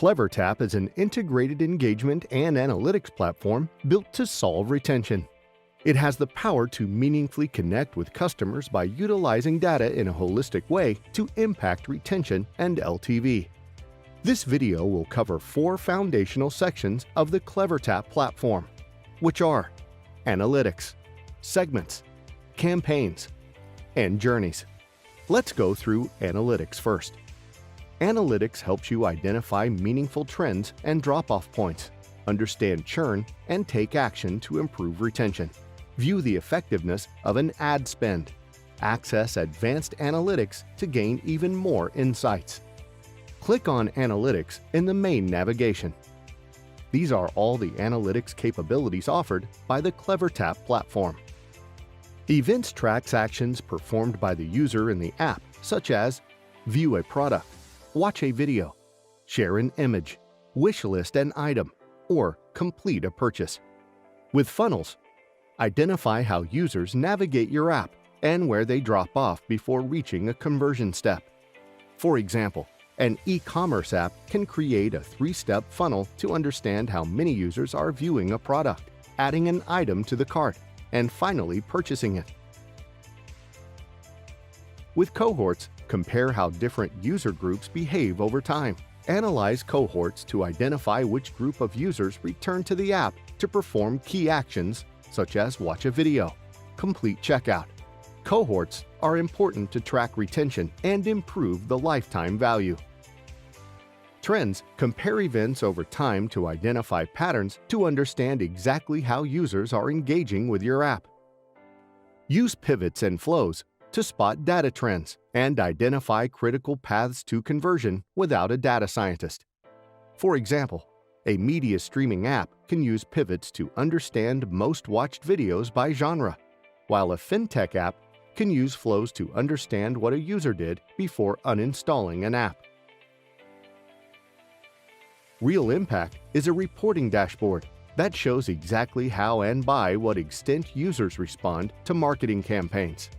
CleverTap is an integrated engagement and analytics platform built to solve retention. It has the power to meaningfully connect with customers by utilizing data in a holistic way to impact retention and LTV. This video will cover 4 foundational sections of the CleverTap platform, which are analytics, segments, campaigns, and journeys. Let's go through analytics first. Analytics helps you identify meaningful trends and drop-off points, understand churn, and take action to improve retention. View the effectiveness of an ad spend. Access advanced analytics to gain even more insights. Click on Analytics in the main navigation. These are all the analytics capabilities offered by the CleverTap platform. Events tracks actions performed by the user in the app, such as view a product, watch a video, share an image, wishlist an item, or complete a purchase. With funnels, identify how users navigate your app and where they drop off before reaching a conversion step. For example, an e-commerce app can create a 3-step funnel to understand how many users are viewing a product, adding an item to the cart, and finally purchasing it. With cohorts, compare how different user groups behave over time. Analyze cohorts to identify which group of users return to the app to perform key actions such as watch a video, complete checkout. Cohorts are important to track retention and improve the lifetime value. Trends compare events over time to identify patterns to understand exactly how users are engaging with your app. Use pivots and flows to spot data trends and identify critical paths to conversion without a data scientist. For example, a media streaming app can use pivots to understand most watched videos by genre, while a fintech app can use flows to understand what a user did before uninstalling an app. Real Impact is a reporting dashboard that shows exactly how and by what extent users respond to marketing campaigns.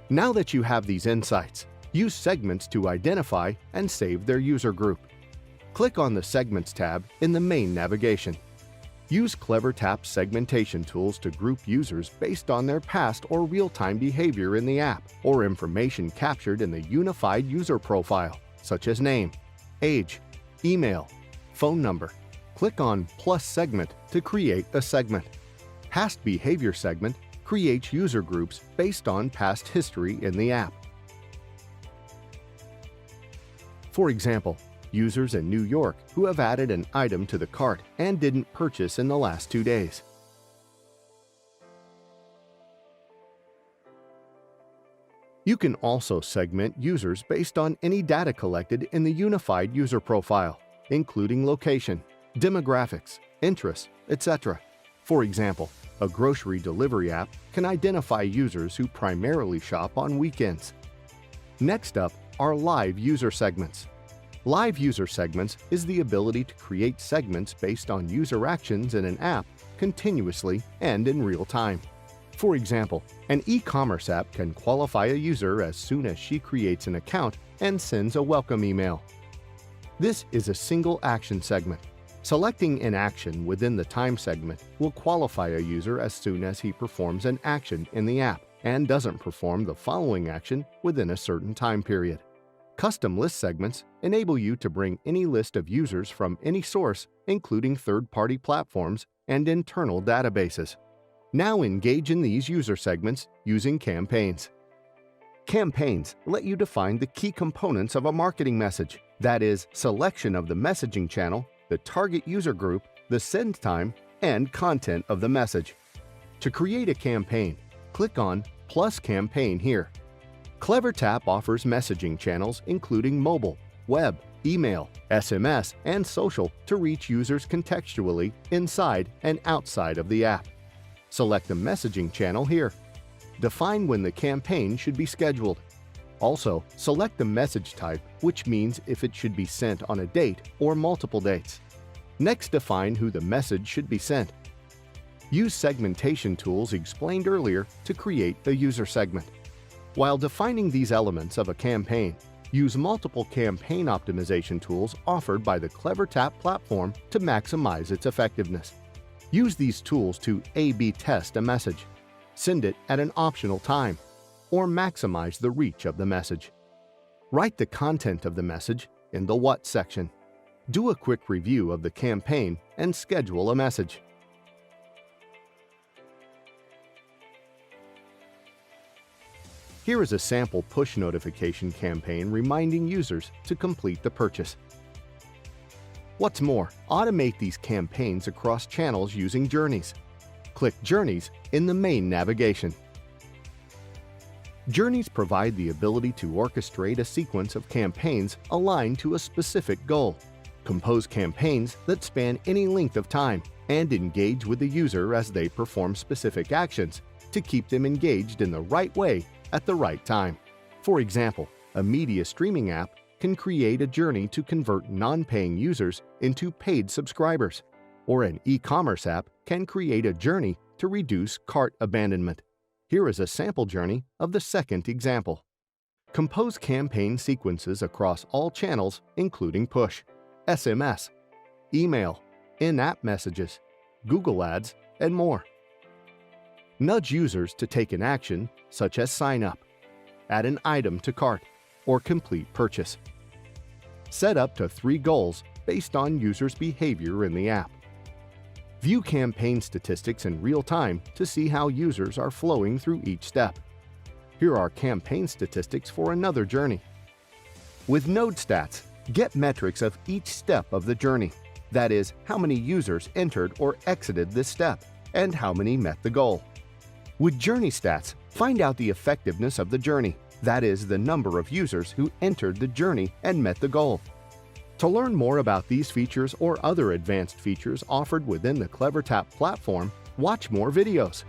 Now that you have these insights, use segments to identify and save their user group. Click on the Segments tab in the main navigation. Use CleverTap segmentation tools to group users based on their past or real-time behavior in the app or information captured in the unified user profile, such as name, age, email, phone number. Click on Plus Segment to create a segment. Past Behavior segment creates user groups based on past history in the app. For example, users in New York who have added an item to the cart and didn't purchase in the last 2 days. You can also segment users based on any data collected in the unified user profile, including location, demographics, interests, etc. For example, a grocery delivery app can identify users who primarily shop on weekends. Next up are live user segments. Live user segments is the ability to create segments based on user actions in an app continuously and in real time. For example, an e-commerce app can qualify a user as soon as she creates an account and sends a welcome email. This is a single action segment. Selecting an action within the time segment will qualify a user as soon as he performs an action in the app and doesn't perform the following action within a certain time period. Custom list segments enable you to bring any list of users from any source, including third-party platforms and internal databases. Now engage in these user segments using campaigns. Campaigns let you define the key components of a marketing message, that is, selection of the messaging channel, the target user group, the send time, and content of the message. To create a campaign, click on Plus Campaign here. CleverTap offers messaging channels including mobile, web, email, SMS, and social to reach users contextually inside and outside of the app. Select the messaging channel here. Define when the campaign should be scheduled. Also, select the message type, which means if it should be sent on a date or multiple dates. Next, define who the message should be sent. Use segmentation tools explained earlier to create the user segment. While defining these elements of a campaign, Use multiple campaign optimization tools offered by the CleverTap platform to maximize its effectiveness. Use these tools to A/B test a message, send it at an optional time, or maximize the reach of the message. Write the content of the message in the What section. Do a quick review of the campaign and schedule a message. Here is a sample push notification campaign reminding users to complete the purchase. What's more, automate these campaigns across channels using journeys. Click Journeys in the main navigation. Journeys provide the ability to orchestrate a sequence of campaigns aligned to a specific goal. Compose campaigns that span any length of time and engage with the user as they perform specific actions to keep them engaged in the right way at the right time. For example, a media streaming app can create a journey to convert non-paying users into paid subscribers, or an e-commerce app can create a journey to reduce cart abandonment. Here is a sample journey of the second example. Compose campaign sequences across all channels, including push, SMS, email, in-app messages, Google Ads, and more. Nudge users to take an action such as sign up, add an item to cart, or complete purchase. Set up to 3 goals based on users' behavior in the app. View campaign statistics in real time to see how users are flowing through each step. Here are campaign statistics for another journey. With Node Stats, get metrics of each step of the journey. That is, how many users entered or exited this step, and how many met the goal. With Journey Stats, find out the effectiveness of the journey. That is, the number of users who entered the journey and met the goal. To learn more about these features or other advanced features offered within the CleverTap platform, watch more videos.